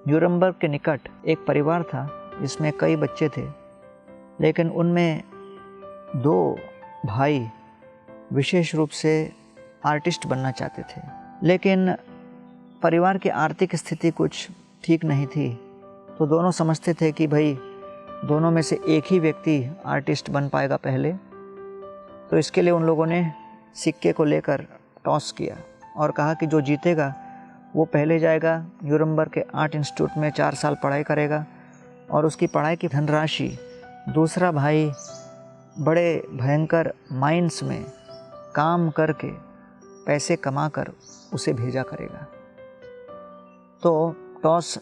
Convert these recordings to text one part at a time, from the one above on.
Nuremberg के निकट एक परिवार था जिसमें कई बच्चे थे, लेकिन उनमें 2 भाई विशेष रूप से आर्टिस्ट बनना चाहते थे। लेकिन परिवार की आर्थिक स्थिति कुछ ठीक नहीं थी, तो दोनों समझते थे कि भाई दोनों में से एक ही व्यक्ति आर्टिस्ट बन पाएगा पहले। तो इसके लिए उन लोगों ने सिक्के को लेकर टॉस किया और कहा कि जो जीतेगा वो पहले जाएगा न्यूरमबर्ग के आर्ट इंस्टीट्यूट में 4 साल पढ़ाई करेगा और उसकी पढ़ाई की धनराशि दूसरा भाई बड़े भयंकर माइंस में काम करके पैसे कमाकर उसे भेजा करेगा। तो टॉस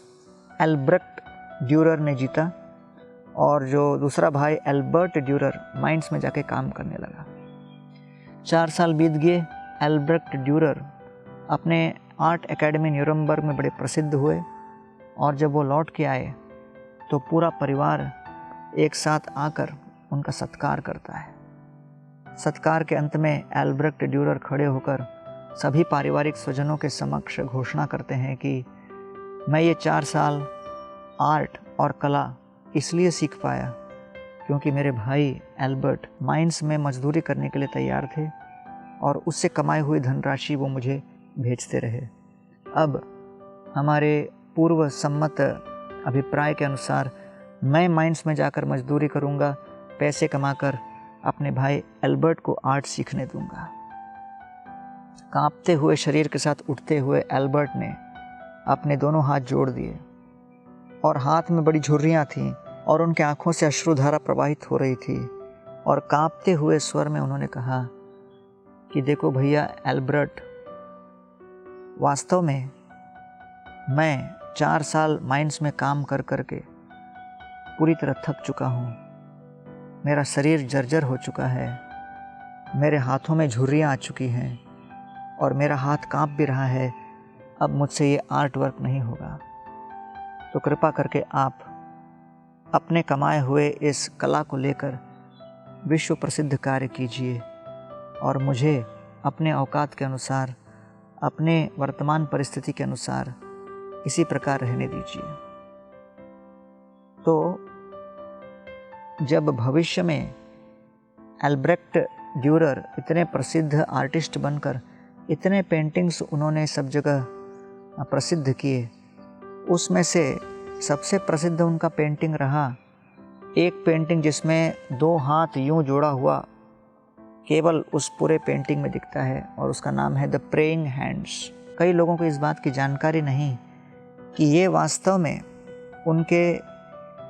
एल्ब्रेक्ट ड्यूरर ने जीता और जो दूसरा भाई एल्बर्ट ड्यूरर माइंस में जाके काम करने लगा। 4 साल बीत गए। एल्ब्रेक्ट ड्यूरर अपने आर्ट एकेडमी न्यूरमबर्ग में बड़े प्रसिद्ध हुए और जब वो लौट के आए तो पूरा परिवार एक साथ आकर उनका सत्कार करता है। सत्कार के अंत में एल्ब्रेक्ट ड्यूरर खड़े होकर सभी पारिवारिक स्वजनों के समक्ष घोषणा करते हैं कि मैं ये 4 साल आर्ट और कला इसलिए सीख पाया क्योंकि मेरे भाई एल्बर्ट माइंस में मजदूरी करने के लिए तैयार थे और उससे कमाई हुई धनराशि वो मुझे भेजते रहे। अब हमारे पूर्व सम्मत अभिप्राय के अनुसार मैं माइंस में जाकर मजदूरी करूँगा, पैसे कमाकर अपने भाई एल्बर्ट को आर्ट सीखने दूंगा। कांपते हुए शरीर के साथ उठते हुए एल्बर्ट ने अपने दोनों हाथ जोड़ दिए और हाथ में बड़ी झुर्रियाँ थीं और उनके आँखों से अश्रुधारा प्रवाहित हो रही थी और कांपते हुए स्वर में उन्होंने कहा कि देखो भैया एल्बर्ट, वास्तव में मैं 4 साल माइंस में काम कर के पूरी तरह थक चुका हूँ। मेरा शरीर जर्जर हो चुका है, मेरे हाथों में झुर्रियाँ आ चुकी हैं और मेरा हाथ कांप भी रहा है। अब मुझसे ये आर्ट वर्क नहीं होगा, तो कृपा करके आप अपने कमाए हुए इस कला को लेकर विश्व प्रसिद्ध कार्य कीजिए और मुझे अपने औकात के अनुसार, अपने वर्तमान परिस्थिति के अनुसार इसी प्रकार रहने दीजिए। तो जब भविष्य में एल्ब्रेक्ट ड्यूरर इतने प्रसिद्ध आर्टिस्ट बनकर इतने पेंटिंग्स उन्होंने सब जगह प्रसिद्ध किए, उसमें से सबसे प्रसिद्ध उनका पेंटिंग रहा एक पेंटिंग जिसमें 2 हाथ यूं जोड़ा हुआ केवल उस पूरे पेंटिंग में दिखता है और उसका नाम है द प्रेइंग हैंड्स। कई लोगों को इस बात की जानकारी नहीं कि ये वास्तव में उनके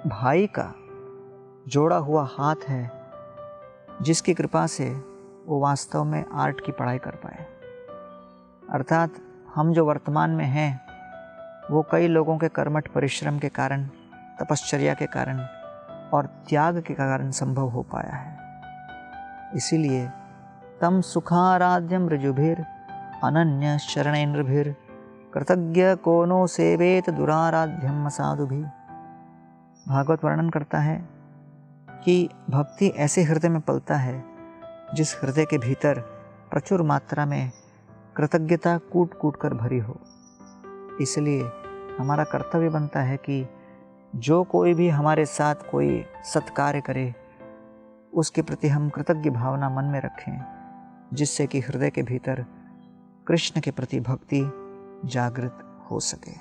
भाई का जोड़ा हुआ हाथ है, जिसकी कृपा से वो वास्तव में आर्ट की पढ़ाई कर पाए। अर्थात हम जो वर्तमान में हैं वो कई लोगों के कर्मठ परिश्रम के कारण, तपश्चर्या के कारण और त्याग के कारण संभव हो पाया है। इसीलिए तम सुखाराध्यम ऋजुभिर अनन्य शरणेन्द्रभिर कृतज्ञ कोनो सेवेत दुराराध्यम साधुभि। भागवत वर्णन करता है कि भक्ति ऐसे हृदय में पलता है जिस हृदय के भीतर प्रचुर मात्रा में कृतज्ञता कूट कूट कर भरी हो। इसलिए हमारा कर्तव्य बनता है कि जो कोई भी हमारे साथ कोई सत्कार्य करे उसके प्रति हम कृतज्ञ भावना मन में रखें, जिससे कि हृदय के भीतर कृष्ण के प्रति भक्ति जागृत हो सके।